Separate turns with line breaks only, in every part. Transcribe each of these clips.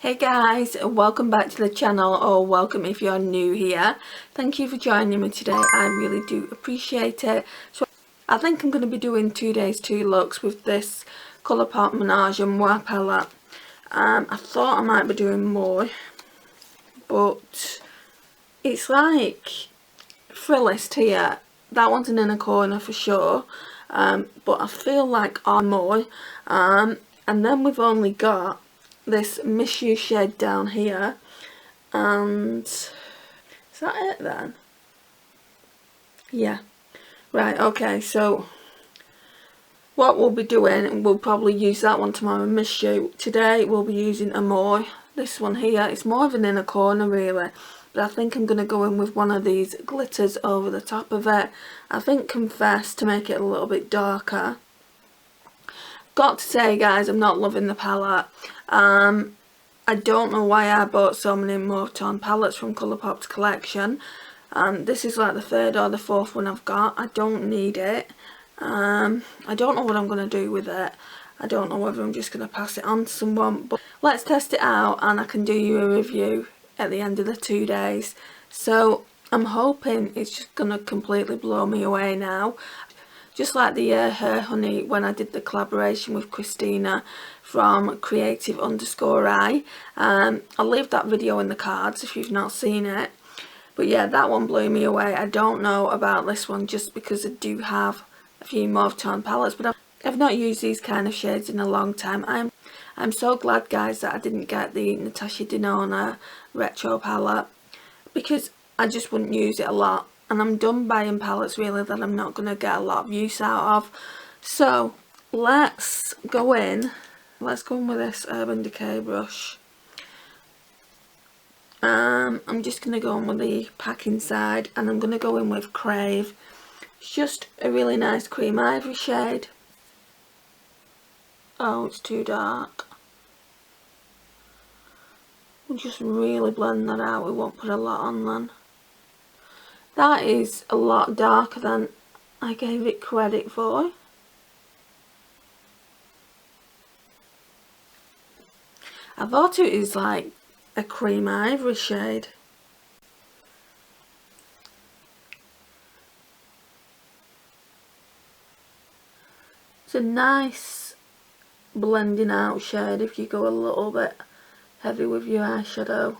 Hey guys, welcome back to the channel, or welcome if you're new here. Thank you for joining me today. I really do appreciate it. So I think I'm going to be doing 2 days 2 looks with this Colourpop Menage and Muah palette. I thought I might be doing more, but it's like frillist here. That one's an inner corner for sure, but I feel like I'm more. And then we've only got this Miss You shade down here, and is that it then? Yeah, right, okay, so what we'll be doing, we'll probably use that one tomorrow, Miss You. Today we'll be using a more, this one here. It's more of an inner corner really, but I think I'm going to go in with one of these glitters over the top of it. I think Confess, to make it a little bit darker. Got to say guys, I'm not loving the palette. I don't know why I bought so many mauve tone palettes from Colourpop's collection. This is like the 3rd or the 4th one I've got. I don't need it. I don't know what I'm going to do with it. I don't know whether I'm just going to pass it on to someone. But let's test it out and I can do you a review at the end of the 2 days. So I'm hoping it's just going to completely blow me away now. Just like the Hair Honey when I did the collaboration with Christina from creative_I. I'll leave that video in the cards if you've not seen it. But yeah, that one blew me away. I don't know about this one just because I do have a few mauve tone palettes, but I've not used these kind of shades in a long time. I'm so glad guys that I didn't get the Natasha Denona retro palette, because I just wouldn't use it a lot. And I'm done buying palettes really that I'm not going to get a lot of use out of. So let's go in with this Urban Decay brush. I'm just going to go in with the packing side, and I'm going to go in with Crave. It's just a really nice cream ivory shade. Oh, it's too dark. We'll just really blend that out. We won't put a lot on then. That is a lot darker than I gave it credit for. I thought it was like a cream ivory shade. It's a nice blending out shade if you go a little bit heavy with your eyeshadow.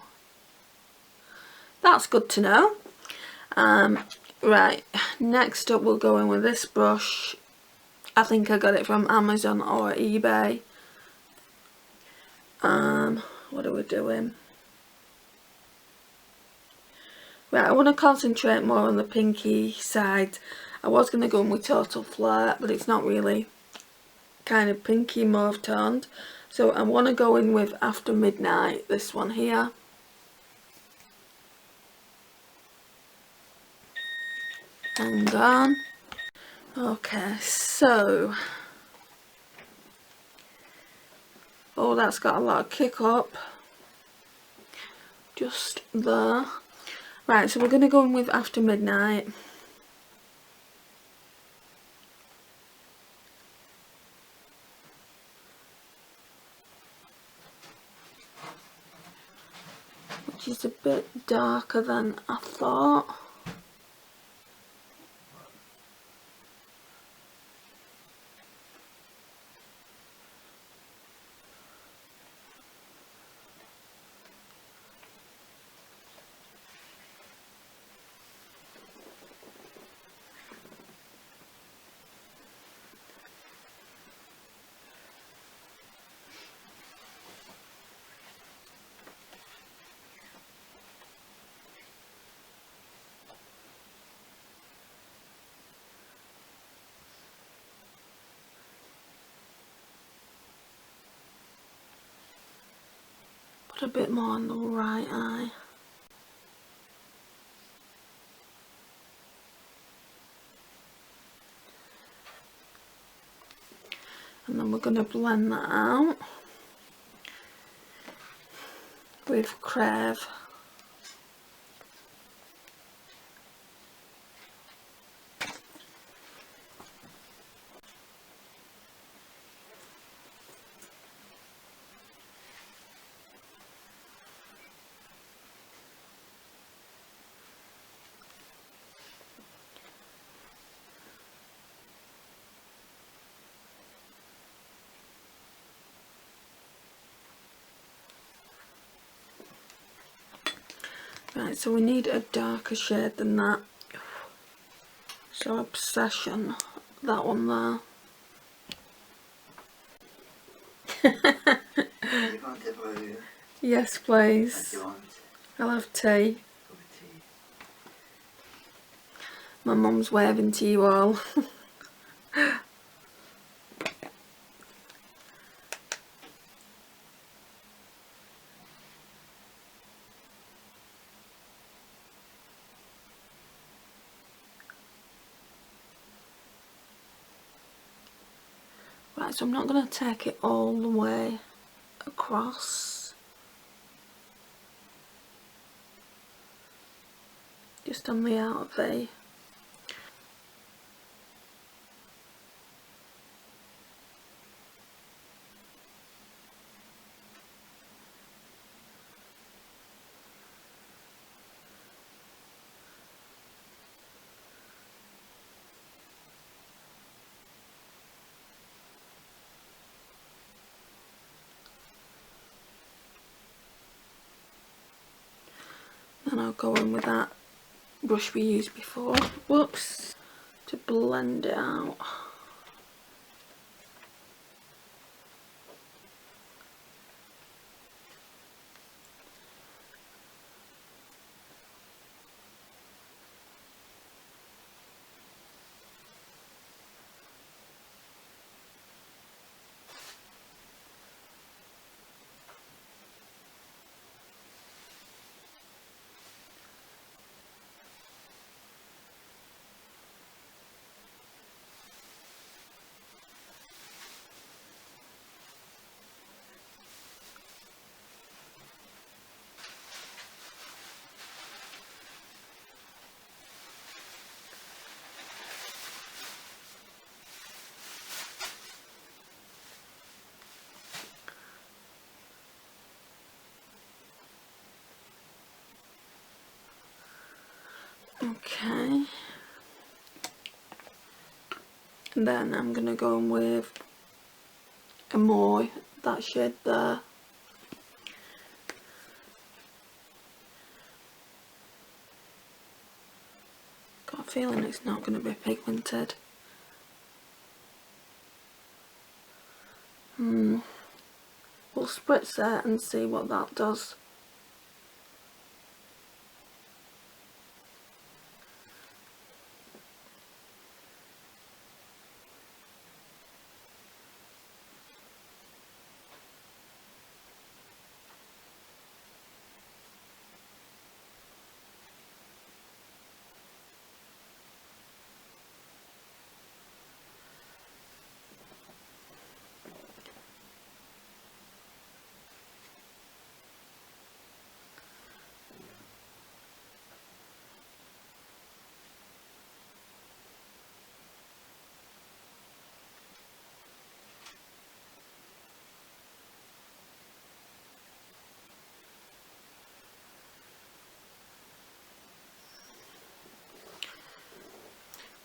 That's good to know. Right, next up we'll go in with this brush. I think I got it from Amazon or eBay. What are we doing? Right, I want to concentrate more on the pinky side. I was going to go in with Total Flare, but it's not really kind of pinky mauve toned. So I want to go in with After Midnight, this one here. Hang on. Okay, so oh, that's got a lot of kick up just there. Right, so we're going to go in with After Midnight. Which is a bit darker than I thought. Put a bit more on the right eye. And then we're going to blend that out with Crave. Right, so we need a darker shade than that. So Obsession, that one there.
You want it, will you?
Yes, please.
What do you want?
I'll have tea.
Have a tea.
My mum's waving to you all. Right, so I'm not going to take it all the way across. Just on the outer V. Then I'll go in with that brush we used before, whoops, to blend it out. Okay. And then I'm going to go in with a Mauve, that shade there. Got a feeling it's not going to be pigmented. We'll spritz it and see what that does.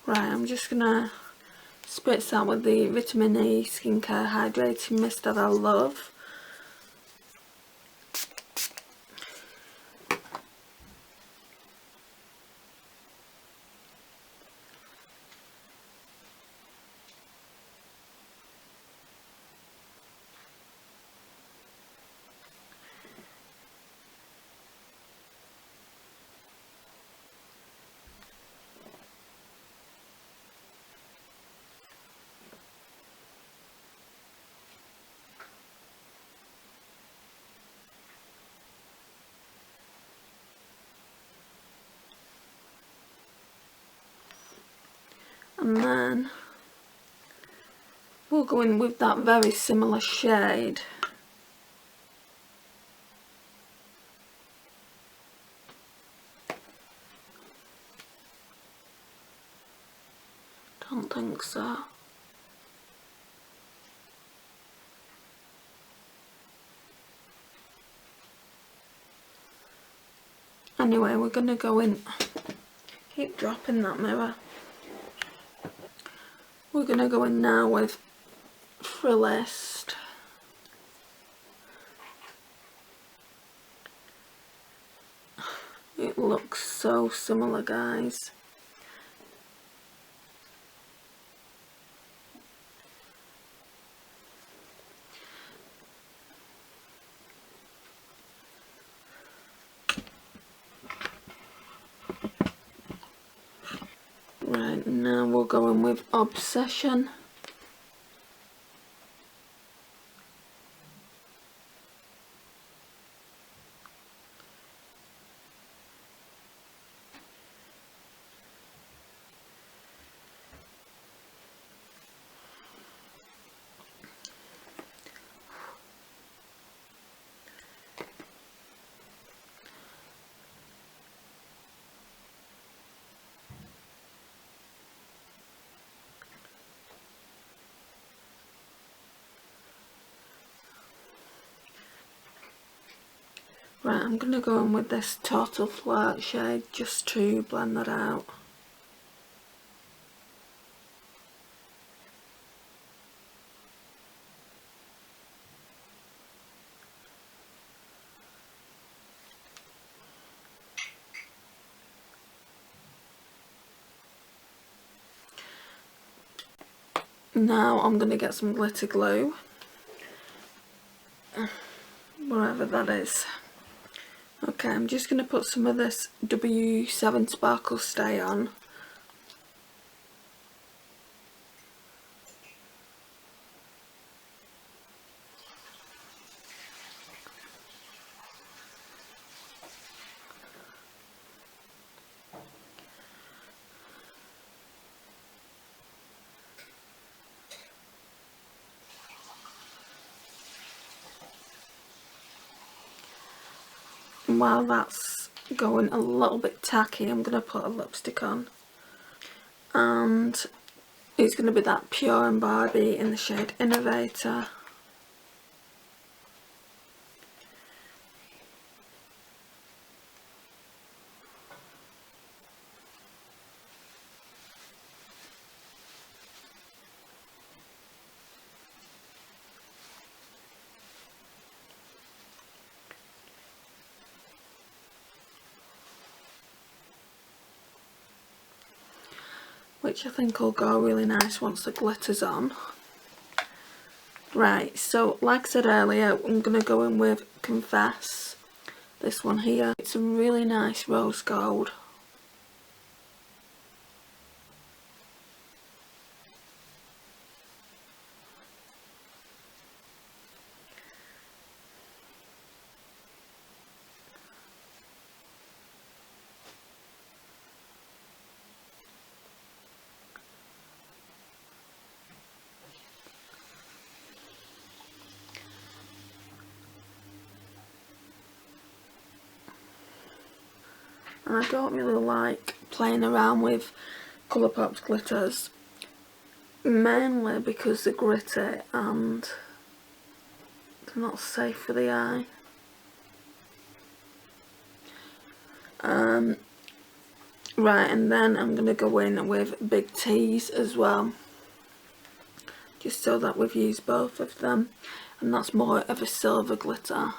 Right, I'm just gonna spritz that with the Vitamin E Skincare Hydrating Mist that I love. And then we'll go in with that very similar shade. Don't think so. Anyway, we're gonna go in, keep dropping that mirror. We're gonna go in now with Frillist. look so similar, guys. Right, now we'll go in with Obsession. Right, I'm going to go in with this Total Flirt shade just to blend that out. Now I'm going to get some glitter glue, wherever that is. Okay, I'm just going to put some of this W7 Sparkle Stay on. And while that's going a little bit tacky, I'm going to put a lipstick on. And it's going to be that Pure and Barbie in the shade Innovator. Which I think will go really nice once the glitter's on. Right, so like I said earlier, I'm going to go in with Confess. This one here. It's a really nice rose gold. And I don't really like playing around with Colourpop's glitters, mainly because they're gritty and they're not safe for the eye. Right, and then I'm going to go in with Big T's as well, just so that we've used both of them, and that's more of a silver glitter.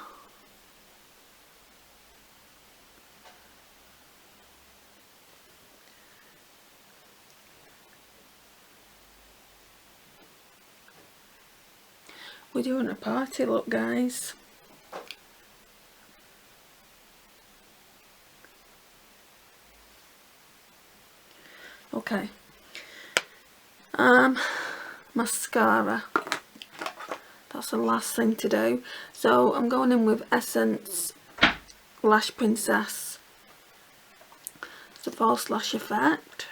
We're doing a party look, guys. Okay. Mascara. That's the last thing to do. So I'm going in with Essence Lash Princess. It's a false lash effect.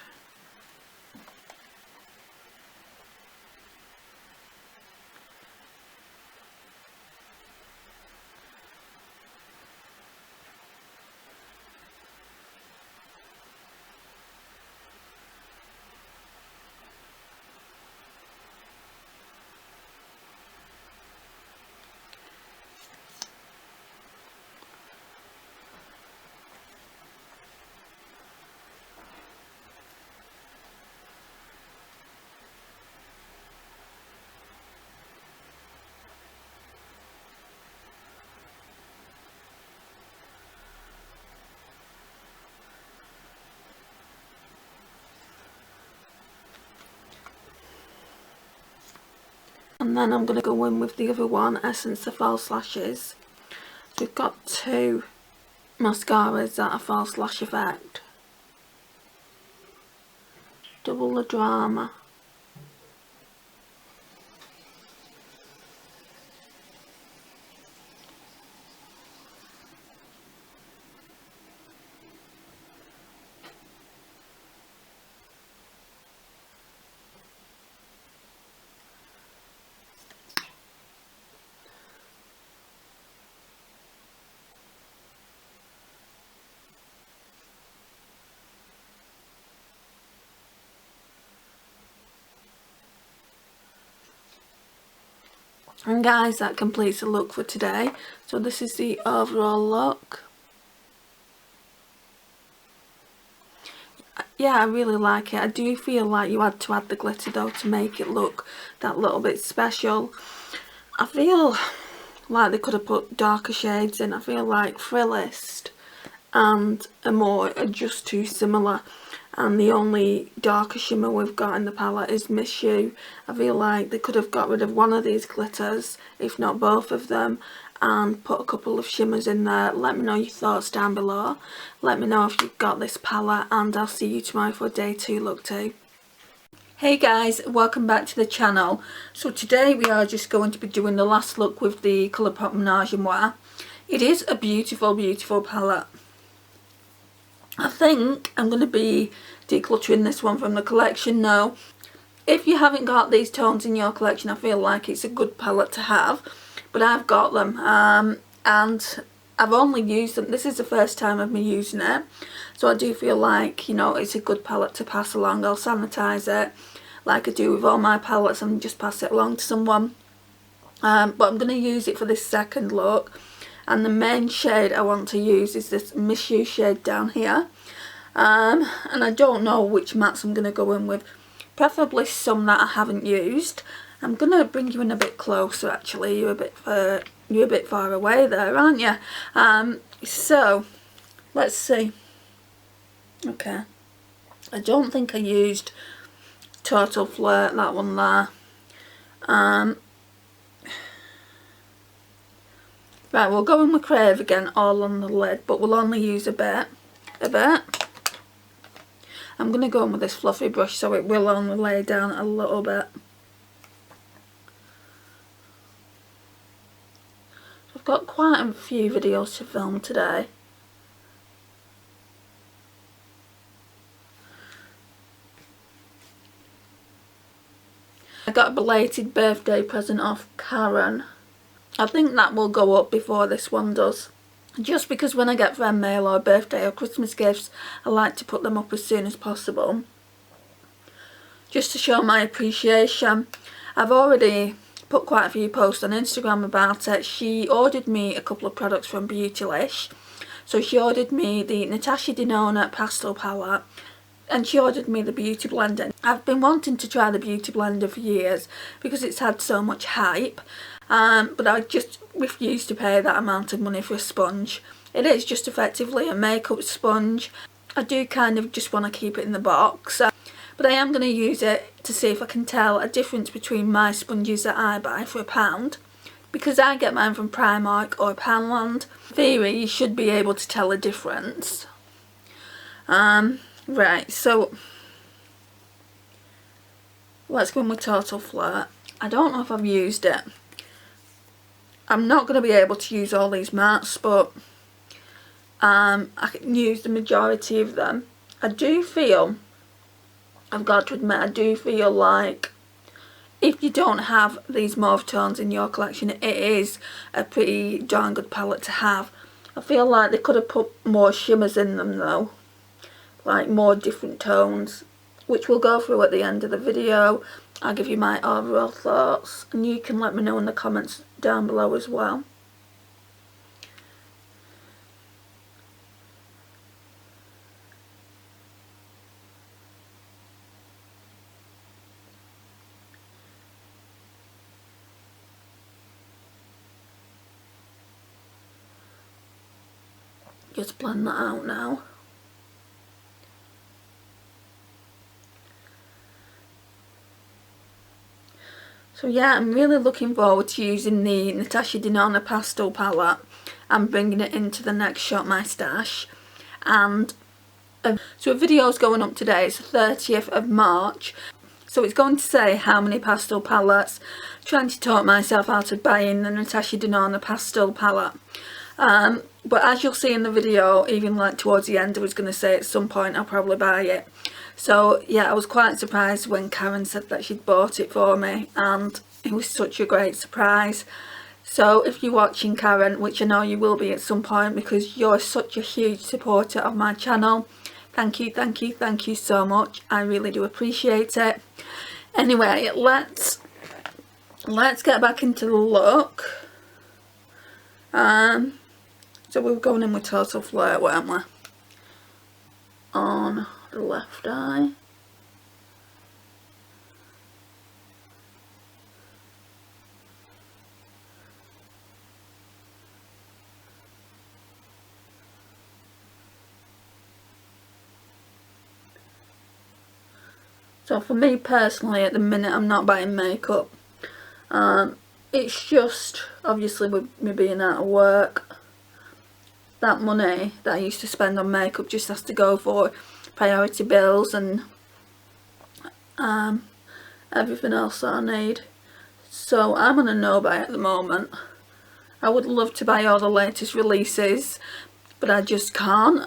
And then I'm going to go in with the other one, Essence of False Lashes. So we've got two mascaras that are false lash effect. Double the drama. And guys, that completes the look for today. So this is the overall look. Yeah, I really like it. I do feel like you had to add the glitter though to make it look that little bit special. I feel like they could have put darker shades in. I feel like Frillist and Amore are just too similar, and the only darker shimmer we've got in the palette is Miss You. I feel like they could have got rid of one of these glitters, if not both of them, and put a couple of shimmers in there. Let me know your thoughts down below. Let me know if you've got this palette, and I'll see you tomorrow for day 2 look 2. Hey guys, welcome back to the channel. So today we are just going to be doing the last look with the Colourpop Menage and Muah. It is a beautiful, beautiful palette. I think I'm going to be decluttering this one from the collection now. If you haven't got these tones in your collection, I feel like it's a good palette to have. But I've got them, and I've only used them. This is the first time of me using it. So I do feel like, you know, it's a good palette to pass along. I'll sanitize it like I do with all my palettes and just pass it along to someone. But I'm going to use it for this second look. And the main shade I want to use is this Miss You shade down here. And I don't know which mattes I'm going to go in with. Preferably some that I haven't used. I'm going to bring you in a bit closer actually. You're a bit far away there, aren't you? So, let's see. Okay. I don't think I used Total Flirt, that one there. Right, we'll go in with Crave again, all on the lid, but we'll only use a bit. I'm going to go in with this fluffy brush so it will only lay down a little bit. I've got quite a few videos to film today. I got a belated birthday present off Karen. I think that will go up before this one does. Just because when I get fan mail or birthday or Christmas gifts, I like to put them up as soon as possible. Just to show my appreciation. I've already put quite a few posts on Instagram about it. She ordered me a couple of products from Beautylish. So she ordered me the Natasha Denona Pastel Palette. And she ordered me the Beauty Blender. I've been wanting to try the Beauty Blender for years because it's had so much hype. But I just refuse to pay that amount of money for a sponge. It is just effectively a makeup sponge. I do kind of just want to keep it in the box. But I am going to use it to see if I can tell a difference between my sponges that I buy for £1. Because I get mine from Primark or Poundland. In theory, you should be able to tell a difference. Right, so let's go in with Total Flirt. I don't know if I've used it. I'm not going to be able to use all these mattes, but I can use the majority of them. I do feel, I've got to admit, I do feel like if you don't have these mauve tones in your collection, it is a pretty darn good palette to have. I feel like they could have put more shimmers in them though. Like more different tones, which we'll go through at the end of the video. I'll give you my overall thoughts and you can let me know in the comments down below as well. Just blend that out now. So yeah, I'm really looking forward to using the Natasha Denona pastel palette and bringing it into the next Shop My Stash. And so a video is going up today, it's the 30th of March. So it's going to say how many pastel palettes. Trying to talk myself out of buying the Natasha Denona pastel palette. But as you'll see in the video, even like towards the end, I was going to say at some point I'll probably buy it. So yeah, I was quite surprised when Karen said that she'd bought it for me, and it was such a great surprise. So if you're watching, Karen, which I know you will be at some point because you're such a huge supporter of my channel, thank you, thank you, thank you so much. I really do appreciate it. Anyway, let's get back into the look. So we were going in with Total Flirt, weren't we? On the left eye. So for me personally, at the minute, I'm not buying makeup. It's just, obviously with me being out of work, that money that I used to spend on makeup just has to go for priority bills and everything else that I need. So I'm on a no buy at the moment. I would love to buy all the latest releases, but I just can't.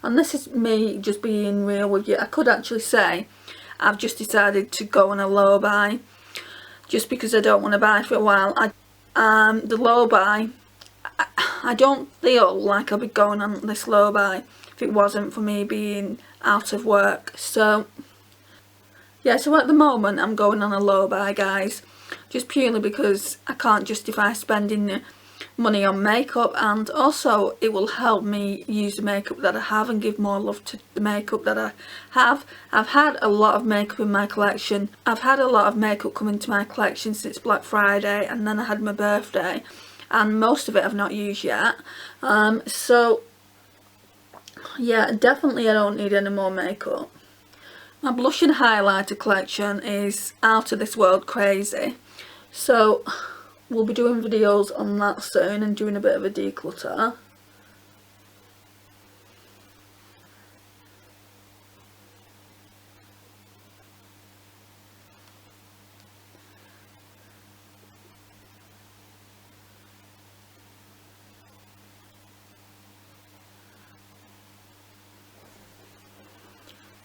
And this is me just being real with you. I could actually say I've just decided to go on a low buy just because I don't want to buy for a while. The low buy, I don't feel like I'll be going on this low buy if it wasn't for me being out of work. So yeah, so at the moment I'm going on a low buy, guys, just purely because I can't justify spending the money on makeup, and also it will help me use the makeup that I have and give more love to the makeup that I have. I've had a lot of makeup in my collection. I've had a lot of makeup come into my collection since Black Friday, and then I had my birthday, and most of it I've not used yet. So yeah, definitely I don't need any more makeup. My blush and highlighter collection is out of this world crazy, so we'll be doing videos on that soon and doing a bit of a declutter.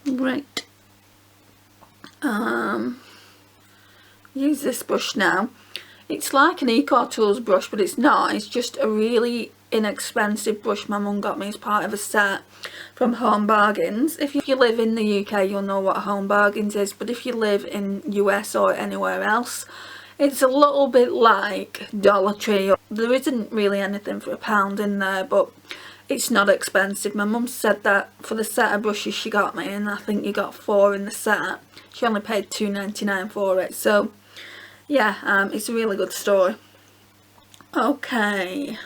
Right. Use this brush now. It's like an Eco Tools brush, but it's not. It's just a really inexpensive brush my mum got me as part of a set from Home Bargains. If you live in the UK, you'll know what Home Bargains is, but if you live in US or anywhere else, it's a little bit like Dollar Tree. There isn't really anything for £1 in there, but it's not expensive. My mum said that for the set of brushes she got me, and I think you got 4 in the set, she only paid £2.99 for it. So yeah, it's a really good store. Okay,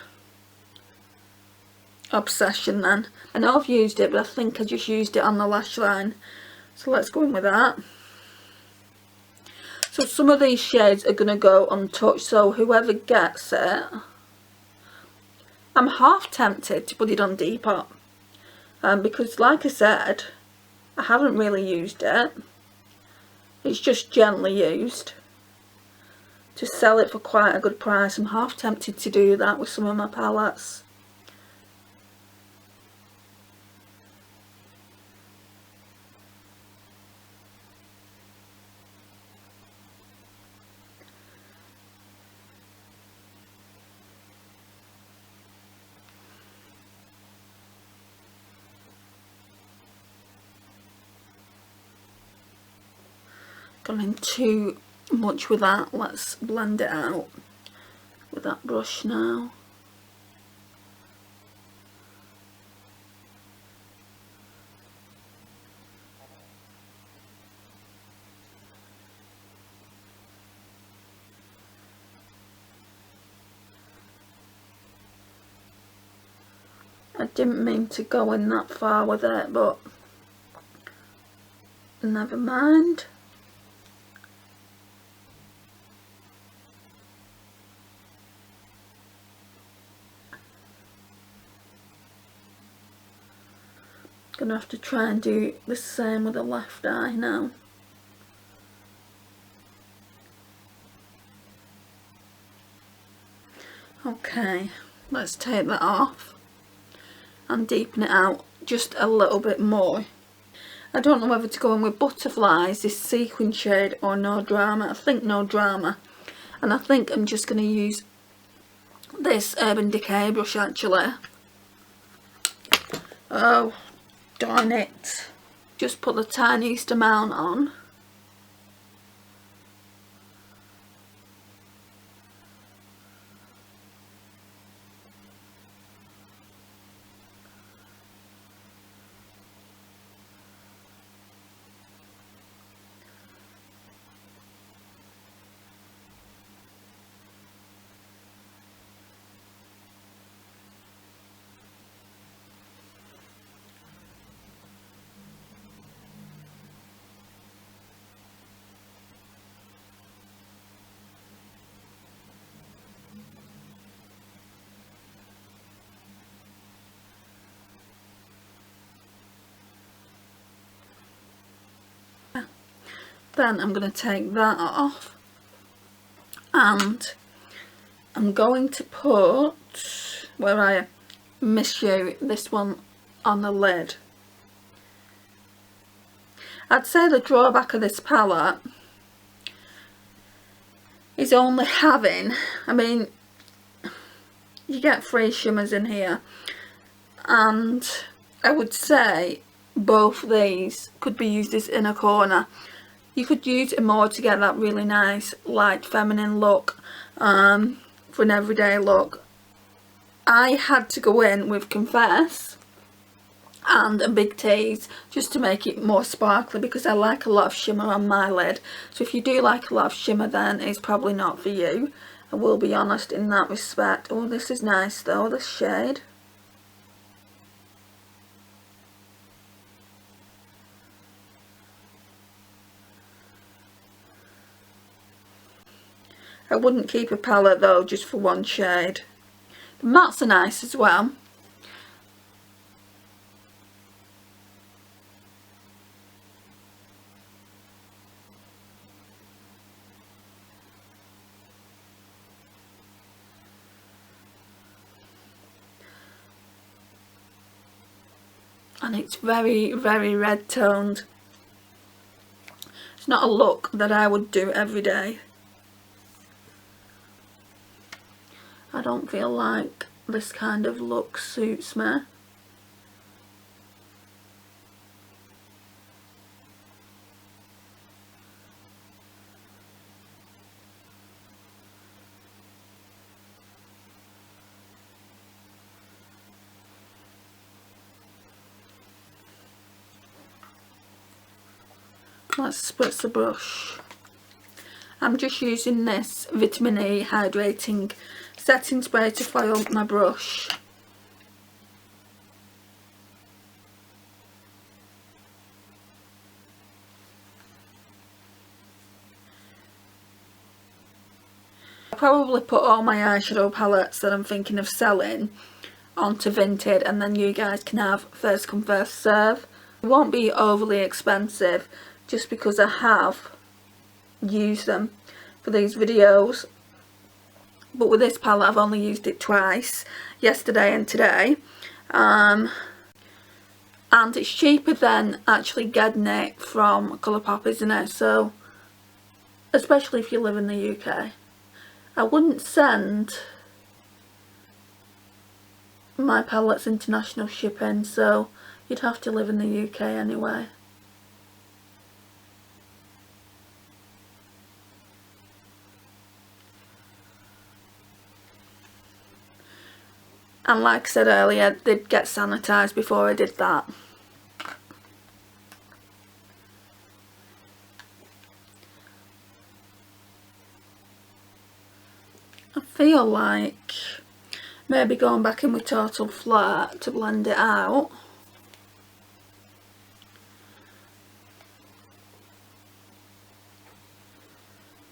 Obsession then. I know I've used it, but I think I just used it on the lash line, so let's go in with that. So some of these shades are going to go untouched, so whoever gets it, I'm half tempted to put it on Depop, because like I said, I haven't really used it. It's just gently used to sell it for quite a good price. I'm half tempted to do that with some of my palettes. Gone in too much with that. Let's blend it out with that brush now. I didn't mean to go in that far with it, but never mind. Gonna have to try and do the same with the left eye now. Okay, let's take that off and deepen it out just a little bit more. I don't know whether to go in with Butterflies, this sequin shade, or No Drama. I think No Drama. And I think I'm just going to use this Urban Decay brush actually. Oh, darn it. Just put the tiniest amount on. Then I'm going to take that off and I'm going to put, where I miss you, this one on the lid. I'd say the drawback of this palette is only having, I mean, you get 3 shimmers in here, and I would say both these could be used as inner corner. You could use it more to get that really nice light feminine look, for an everyday look. I had to go in with Confess and a big tease just to make it more sparkly, because I like a lot of shimmer on my lid. So if you do like a lot of shimmer, then it's probably not for you. I will be honest in that respect. Oh, this is nice though, this shade. I wouldn't keep a palette though just for one shade. The mattes are nice as well. And it's very, very red toned. It's not a look that I would do every day. I don't feel like this kind of look suits me. Let's spritz the brush. I'm just using this Vitamin E Hydrating Setting Spray to foil my brush. I'll probably put all my eyeshadow palettes that I'm thinking of selling onto Vinted, and then you guys can have first come first serve. It won't be overly expensive just because I have used them for these videos. But with this palette I've only used it twice, yesterday and today, and it's cheaper than actually getting it from Colourpop, isn't it? So especially if you live in the UK, I wouldn't send my palettes international shipping, so you'd have to live in the UK anyway. And like I said earlier, I did get sanitised before I did that. I feel like maybe going back in with Total Flat to blend it out.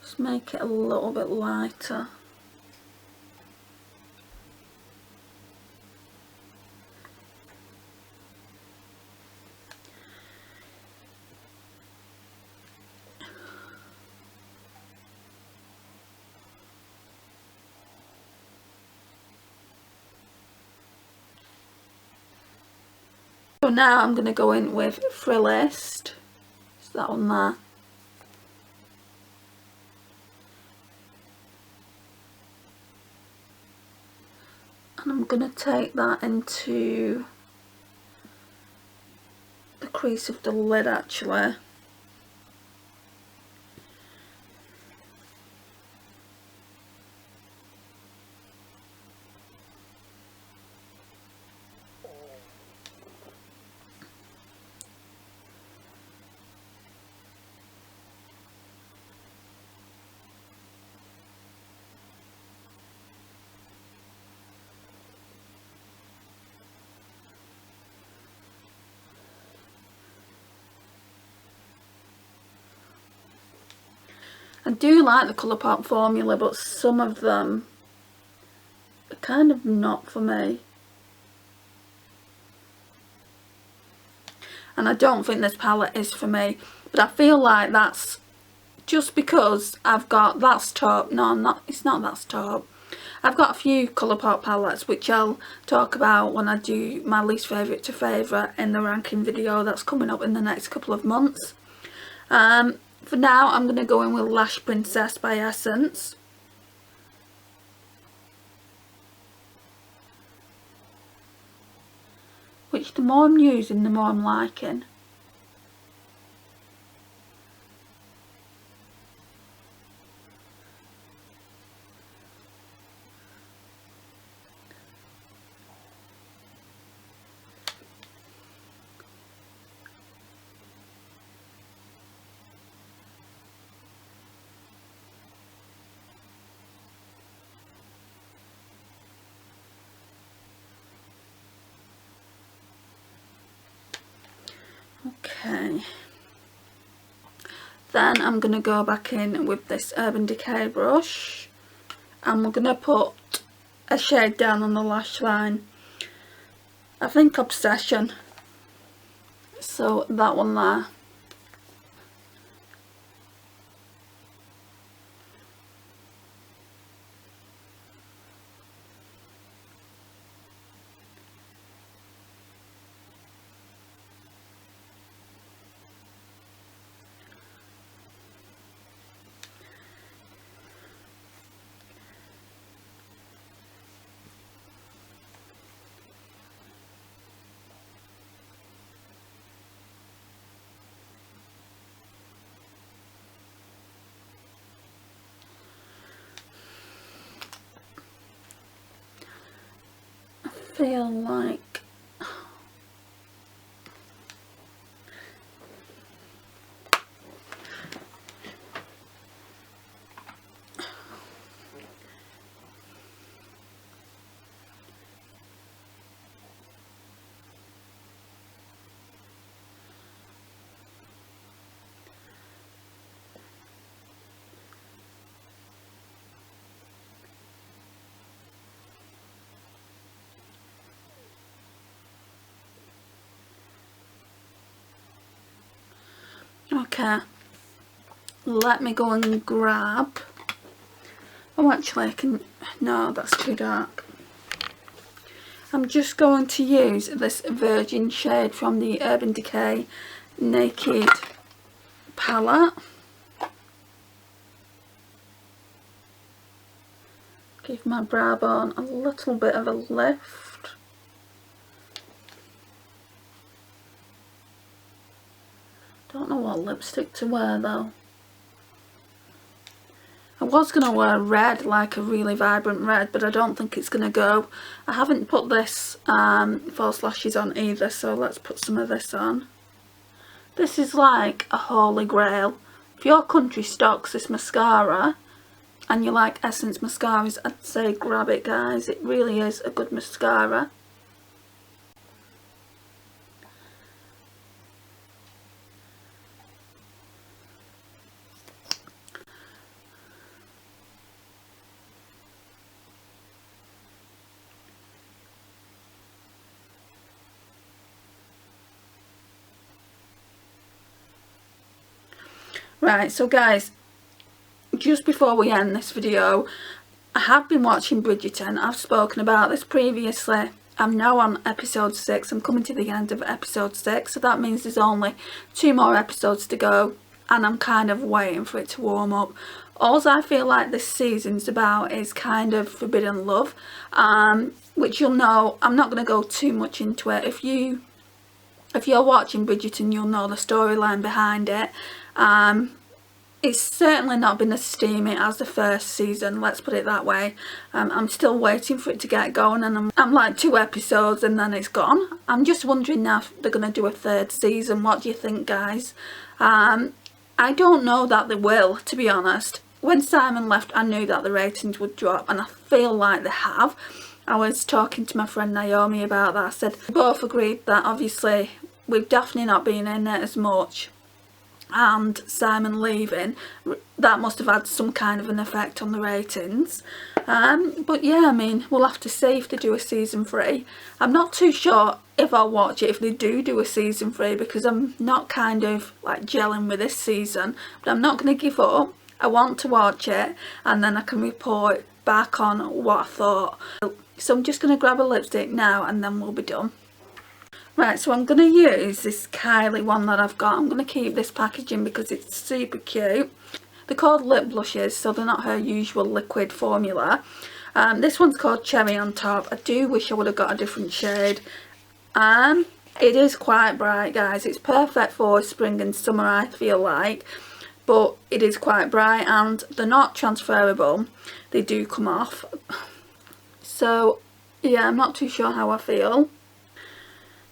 Just make it a little bit lighter. So now I'm going to go in with Frillist. It's that one there. And I'm going to take that into the crease of the lid actually. I do like the Colourpop formula, but some of them are kind of not for me. And I don't think this palette is for me. But I feel like that's just because I've got That's Taupe. No, it's not That's Taupe. I've got a few Colourpop palettes which I'll talk about when I do my least favourite to favourite in the ranking video that's coming up in the next couple of months. For now, I'm going to go in with Lash Princess by Essence. Which the more I'm using, the more I'm liking. Okay, then I'm going to go back in with this Urban Decay brush and we're going to put a shade down on the lash line. I think Obsession, so that one there. Feel like okay, let me go and grab, oh actually I can, no that's too dark. I'm just going to use this Virgin shade from the Urban Decay Naked palette. Give my brow bone a little bit of a lift. Don't know what lipstick to wear though. I was going to wear red, like a really vibrant red, but I don't think it's going to go. I haven't put this false lashes on either, so let's put some of this on. This is like a holy grail. If your country stocks this mascara and you like Essence mascaras, I'd say grab it guys. It really is a good mascara. Right, so guys, just before we end this video, I have been watching Bridgerton. I've spoken about this previously. I'm now on episode 6. I'm coming to the end of episode 6, so that means there's only 2 more episodes to go, and I'm kind of waiting for it to warm up. All I feel like this season's about is kind of forbidden love, which you'll know. I'm not going to go too much into it. If you're watching Bridgerton, you'll know the storyline behind it. It's certainly not been as steamy as the first season, let's put it that way. I'm still waiting for it to get going, and I'm like 2 episodes and then it's gone. I'm just wondering now if they're going to do a 3rd season. What do you think, guys? I don't know that they will, to be honest. When Simon left, I knew that the ratings would drop, and I feel like they have. I was talking to my friend Naomi about that. I said we both agreed that obviously we've definitely not been in it as much, and Simon leaving, that must have had some kind of an effect on the ratings. But yeah, I mean, we'll have to see if they do a season 3. I'm not too sure if I'll watch it if they do a season 3, because I'm not kind of like gelling with this season, but I'm not going to give up. I want to watch it, and then I can report back on what I thought. So I'm just going to grab a lipstick now and then we'll be done. Right, so I'm going to use this Kylie one that I've got. I'm going to keep this packaging because it's super cute. They're called lip blushes, so they're not her usual liquid formula. This one's called Cherry on Top. I do wish I would have got a different shade. It is quite bright, guys. It's perfect for spring and summer, I feel like. But it is quite bright, and they're not transferable. They do come off. So yeah, I'm not too sure how I feel.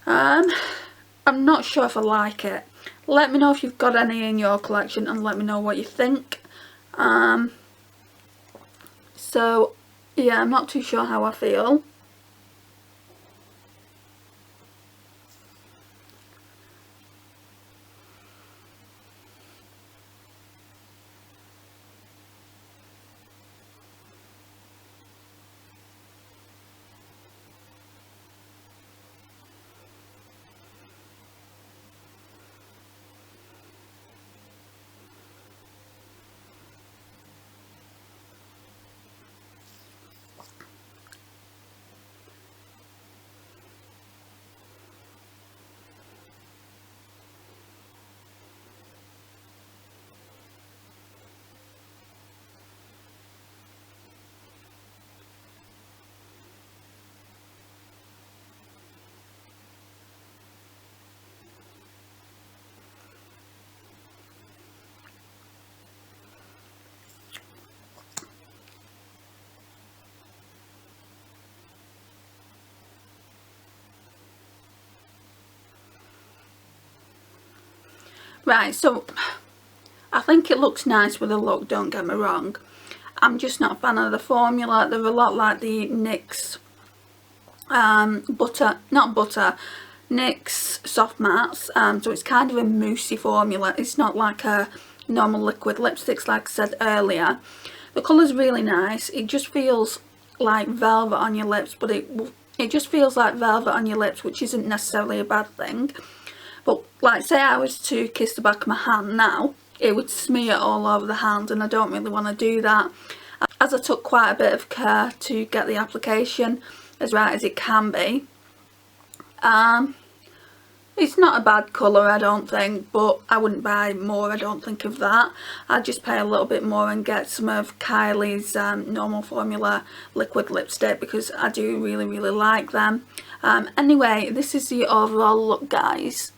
I'm not sure if I like it. Let me know if you've got any in your collection, and let me know what you think. So yeah, I'm not too sure how I feel. Right, so I think it looks nice with a look, don't get me wrong. I'm just not a fan of the formula. They're a lot like the NYX NYX soft mattes. So it's kind of a moussey formula. It's not like a normal liquid lipsticks like I said earlier. The colour's really nice. It just feels like velvet on your lips, but it just feels like velvet on your lips, which isn't necessarily a bad thing. But like say I was to kiss the back of my hand now, it would smear all over the hand, and I don't really want to do that. As I took quite a bit of care to get the application as right as it can be. It's not a bad colour, I don't think, but I wouldn't buy more, I don't think, of that. I'd just pay a little bit more and get some of Kylie's normal formula liquid lipstick, because I do really like them. Anyway, this is the overall look, guys.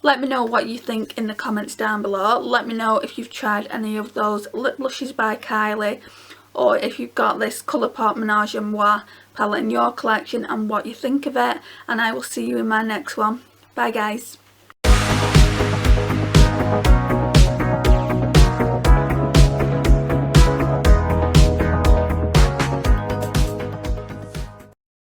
Let me know what you think in the comments down below. Let me know if you've tried any of those lip blushes by Kylie, or if you've got this Colourpop Menage and Muah palette in your collection and what you think of it. And I will see you in my next one. Bye guys.